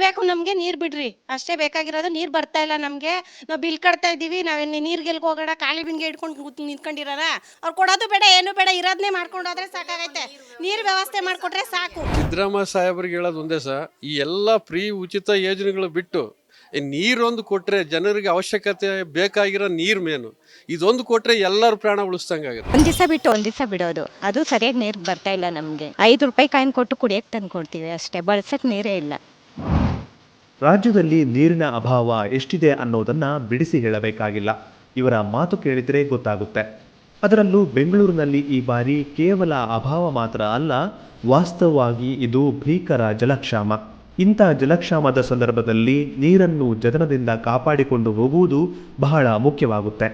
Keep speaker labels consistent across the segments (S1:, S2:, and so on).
S1: ಬೇಕು ನಮ್ಗೆ, ನೀರ್ ಬಿಡ್ರಿ ಅಷ್ಟೇ ಬೇಕಾಗಿರೋದು. ನೀರ್ ಬರ್ತಾ ಇಲ್ಲ ನಮ್ಗೆ, ನಾವ್ ಬಿಲ್ ಕಟ್ತಾ ಇದೀವಿ. ನಾವ್ ನೀರ್ಗೆಲ್ಗೆ ಹೋಗೋಣ? ಖಾಲಿ ಬಿನ್ಗೆ ಇಟ್ಕೊಂಡು ನಿಂತ್ಕೊಂಡಿರಾರ? ಅವ್ರು ಕೊಡೋದು ಬೇಡ, ಏನು ಬೇಡ, ಇರೋದನ್ನೇ ಮಾಡ್ಕೊಂಡು ಹೋದ್ರೆ ಸಾಕಾಗೈತೆ. ನೀರ್ ವ್ಯವಸ್ಥೆ ಮಾಡ್ಕೊಟ್ರೆ ಸಾಕು.
S2: ಸಿದ್ದರಾಮಯ್ಯ ಸಾಹೇಬ್ರಿಗೆ ಹೇಳೋದು ಒಂದೇ ಈ ಎಲ್ಲ ಫ್ರೀ ಉಚಿತ ಯೋಜನೆಗಳು ಬಿಟ್ಟು ನೀರೊಂದು ಕೊಟ್ರೆ ಜನರಿಗೆ ಅವಶ್ಯಕತೆ ಬೇಕಾಗಿರೋ ನೀರ್ ಮೇನು ಇದೊಂದು ಕೊಟ್ರೆ ಎಲ್ಲರ ಪ್ರಾಣ ಉಳಿಸ್ದಂಗಾಗುತ್ತೆ.
S3: ಒಂದ್ ದಿವಸ ಬಿಡೋದು, ಅದು ಸರಿಯಾಗಿ ನೀರು ಬರ್ತಾ ಇಲ್ಲ ನಮಗೆ. 5 ರೂಪಾಯಿ ಕಾಯಿನ್ ಕೊಟ್ಟು ಕುಡಿಯಕ್ಕೆ ತಂದು ಕೊಡ್ತೀವಿ ಅಷ್ಟೇ, ಬಳಸಕ್ಕೆ ನೀರೇ ಇಲ್ಲ.
S4: ರಾಜ್ಯದಲ್ಲಿ ನೀರಿನ ಅಭಾವ ಎಷ್ಟಿದೆ ಅನ್ನೋದನ್ನ ಬಿಡಿಸಿ ಹೇಳಬೇಕಾಗಿಲ್ಲ, ಇವರ ಮಾತು ಕೇಳಿದರೆ ಗೊತ್ತಾಗುತ್ತೆ. ಅದರಲ್ಲೂ ಬೆಂಗಳೂರಿನಲ್ಲಿ ಈ ಬಾರಿ ಕೇವಲ ಅಭಾವ ಮಾತ್ರ ಅಲ್ಲ, ವಾಸ್ತವವಾಗಿ ಇದು ಭೀಕರ ಜಲಕ್ಷಾಮ. ಇಂಥ ಜಲಕ್ಷಾಮದ ಸಂದರ್ಭದಲ್ಲಿ ನೀರನ್ನು ಜತನದಿಂದ ಕಾಪಾಡಿಕೊಂಡು ಹೋಗುವುದು ಬಹಳ ಮುಖ್ಯವಾಗುತ್ತೆ.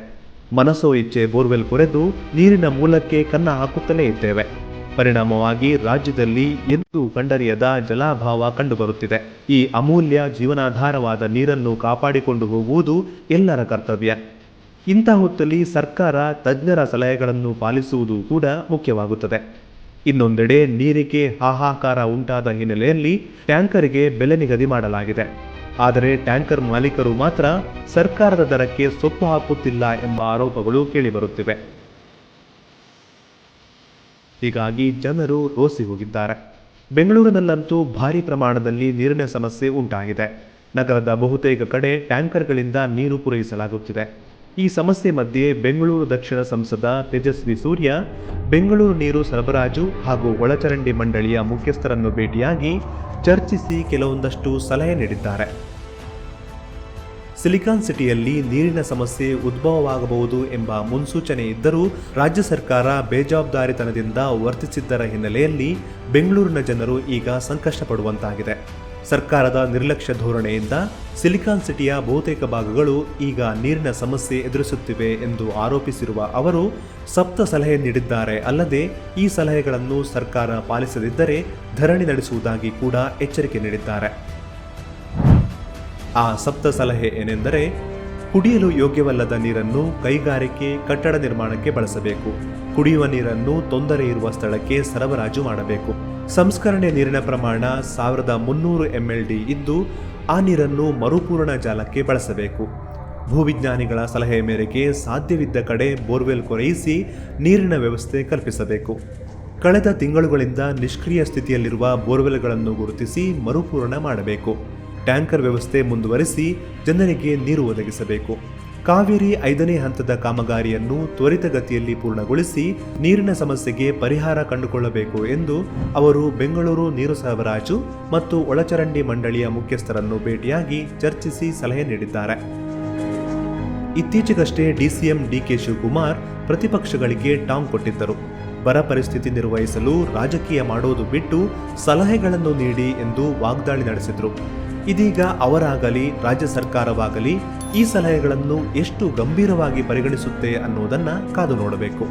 S4: ಮನಸೋ ಇಚ್ಛೆ ಬೋರ್ವೆಲ್ ಕೊರೆದು ನೀರಿನ ಮೂಲಕ್ಕೆ ಕನ್ನ ಹಾಕುತ್ತಲೇ ಇದ್ದೇವೆ. ಪರಿಣಾಮವಾಗಿ ರಾಜ್ಯದಲ್ಲಿ ಎಂದೂ ಕಂಡರಿಯದ ಜಲಾಭಾವ ಕಂಡುಬರುತ್ತಿದೆ. ಈ ಅಮೂಲ್ಯ ಜೀವನಾಧಾರವಾದ ನೀರನ್ನು ಕಾಪಾಡಿಕೊಂಡು ಹೋಗುವುದು ಎಲ್ಲರ ಕರ್ತವ್ಯ. ಇಂಥ ಹೊತ್ತಲ್ಲಿ ಸರ್ಕಾರ ತಜ್ಞರ ಸಲಹೆಗಳನ್ನು ಪಾಲಿಸುವುದು ಕೂಡ ಮುಖ್ಯವಾಗುತ್ತದೆ. ಇನ್ನೊಂದೆಡೆ ನೀರಿಗೆ ಹಾಹಾಕಾರ ಉಂಟಾದ ಹಿನ್ನೆಲೆಯಲ್ಲಿ ಟ್ಯಾಂಕರ್ಗೆ ಬೆಲೆ ನಿಗದಿ ಮಾಡಲಾಗಿದೆ. ಆದರೆ ಟ್ಯಾಂಕರ್ ಮಾಲೀಕರು ಮಾತ್ರ ಸರ್ಕಾರದ ದರಕ್ಕೆ ಸೊಪ್ಪು ಹಾಕುತ್ತಿಲ್ಲ ಎಂಬ ಆರೋಪಗಳು ಕೇಳಿಬರುತ್ತಿವೆ. ಹೀಗಾಗಿ ಜನರು ರೋಸಿ ಹೋಗಿದ್ದಾರೆ. ಬೆಂಗಳೂರಿನಲ್ಲಂತೂ ಭಾರಿ ಪ್ರಮಾಣದಲ್ಲಿ ನೀರಿನ ಸಮಸ್ಯೆ ಉಂಟಾಗಿದೆ. ನಗರದ ಬಹುತೇಕ ಕಡೆ ಟ್ಯಾಂಕರ್ಗಳಿಂದ ನೀರು ಪೂರೈಸಲಾಗುತ್ತಿದೆ. ಈ ಸಮಸ್ಯೆ ಮಧ್ಯೆ ಬೆಂಗಳೂರು ದಕ್ಷಿಣ ಸಂಸದ ತೇಜಸ್ವಿ ಸೂರ್ಯ ಬೆಂಗಳೂರು ನೀರು ಸರಬರಾಜು ಹಾಗೂ ಒಳಚರಂಡಿ ಮಂಡಳಿಯ ಮುಖ್ಯಸ್ಥರನ್ನು ಭೇಟಿಯಾಗಿ ಚರ್ಚಿಸಿ ಕೆಲವೊಂದಷ್ಟು ಸಲಹೆ ನೀಡಿದ್ದಾರೆ. ಸಿಲಿಕಾನ್ ಸಿಟಿಯಲ್ಲಿ ನೀರಿನ ಸಮಸ್ಯೆ ಉದ್ಭವವಾಗಬಹುದು ಎಂಬ ಮುನ್ಸೂಚನೆ ಇದ್ದರೂ ರಾಜ್ಯ ಸರ್ಕಾರ ಬೇಜವಾಬ್ದಾರಿತನದಿಂದ ವರ್ತಿಸಿದ್ದರ ಹಿನ್ನೆಲೆಯಲ್ಲಿ ಬೆಂಗಳೂರಿನ ಜನರು ಈಗ ಸಂಕಷ್ಟಪಡುವಂತಾಗಿದೆ. ಸರ್ಕಾರದ ನಿರ್ಲಕ್ಷ್ಯ ಧೋರಣೆಯಿಂದ ಸಿಲಿಕಾನ್ ಸಿಟಿಯ ಬಹುತೇಕ ಭಾಗಗಳು ಈಗ ನೀರಿನ ಸಮಸ್ಯೆ ಎದುರಿಸುತ್ತಿವೆ ಎಂದು ಆರೋಪಿಸಿರುವ ಅವರು ಸಪ್ತ ಸಲಹೆ ನೀಡಿದ್ದಾರೆ. ಅಲ್ಲದೆ ಈ ಸಲಹೆಗಳನ್ನು ಸರ್ಕಾರ ಪಾಲಿಸದಿದ್ದರೆ ಧರಣಿ ನಡೆಸುವುದಾಗಿ ಕೂಡ ಎಚ್ಚರಿಕೆ ನೀಡಿದ್ದಾರೆ. ಆ ಸಪ್ತ ಸಲಹೆ ಏನೆಂದರೆ, ಕುಡಿಯಲು ಯೋಗ್ಯವಲ್ಲದ ನೀರನ್ನು ಕೈಗಾರಿಕೆ, ಕಟ್ಟಡ ನಿರ್ಮಾಣಕ್ಕೆ ಬಳಸಬೇಕು. ಕುಡಿಯುವ ನೀರನ್ನು ತೊಂದರೆ ಇರುವ ಸ್ಥಳಕ್ಕೆ ಸರಬರಾಜು ಮಾಡಬೇಕು. ಸಂಸ್ಕರಣೆ ನೀರಿನ ಪ್ರಮಾಣ 1300 mld ಇದ್ದು ಆ ನೀರನ್ನು ಮರುಪೂರಣ ಜಾಲಕ್ಕೆ ಬಳಸಬೇಕು. ಭೂವಿಜ್ಞಾನಿಗಳ ಸಲಹೆ ಮೇರೆಗೆ ಸಾಧ್ಯವಿದ್ದ ಕಡೆ ಬೋರ್ವೆಲ್ ಕೊರೆಯಿಸಿ ನೀರಿನ ವ್ಯವಸ್ಥೆ ಕಲ್ಪಿಸಬೇಕು. ಕಳೆದ ತಿಂಗಳುಗಳಿಂದ ನಿಷ್ಕ್ರಿಯ ಸ್ಥಿತಿಯಲ್ಲಿರುವ ಬೋರ್ವೆಲ್ಗಳನ್ನು ಗುರುತಿಸಿ ಮರುಪೂರಣ ಮಾಡಬೇಕು. ಟ್ಯಾಂಕರ್ ವ್ಯವಸ್ಥೆ ಮುಂದುವರಿಸಿ ಜನರಿಗೆ ನೀರು ಒದಗಿಸಬೇಕು. ಕಾವೇರಿ 5ನೇ ಹಂತದ ಕಾಮಗಾರಿಯನ್ನು ತ್ವರಿತಗತಿಯಲ್ಲಿ ಪೂರ್ಣಗೊಳಿಸಿ ನೀರಿನ ಸಮಸ್ಯೆಗೆ ಪರಿಹಾರ ಕಂಡುಕೊಳ್ಳಬೇಕು ಎಂದು ಅವರು ಬೆಂಗಳೂರು ನೀರು ಸರಬರಾಜು ಮತ್ತು ಒಳಚರಂಡಿ ಮಂಡಳಿಯ ಮುಖ್ಯಸ್ಥರನ್ನು ಭೇಟಿಯಾಗಿ ಚರ್ಚಿಸಿ ಸಲಹೆ ನೀಡಿದ್ದಾರೆ. ಇತ್ತೀಚೆಗಷ್ಟೇ ಡಿಸಿಎಂ ಡಿಕೆ ಶಿವಕುಮಾರ್ ಪ್ರತಿಪಕ್ಷಗಳಿಗೆ ಟಾಂಗ್ ಕೊಟ್ಟಿದ್ದರು. ಬರ ಪರಿಸ್ಥಿತಿ ನಿರ್ವಹಿಸಲು ರಾಜಕೀಯ ಮಾಡೋದು ಬಿಟ್ಟು ಸಲಹೆಗಳನ್ನು ನೀಡಿ ಎಂದು ವಾಗ್ದಾಳಿ ನಡೆಸಿದ್ರು. ಇದೀಗ ಅವರಾಗಲಿ ರಾಜ್ಯ ಸರ್ಕಾರವಾಗಲಿ ಈ ಸಲಹೆಗಳನ್ನು ಎಷ್ಟು ಗಂಭೀರವಾಗಿ ಪರಿಗಣಿಸುತ್ತೆ ಅನ್ನೋದನ್ನ ಕಾದು ನೋಡಬೇಕು.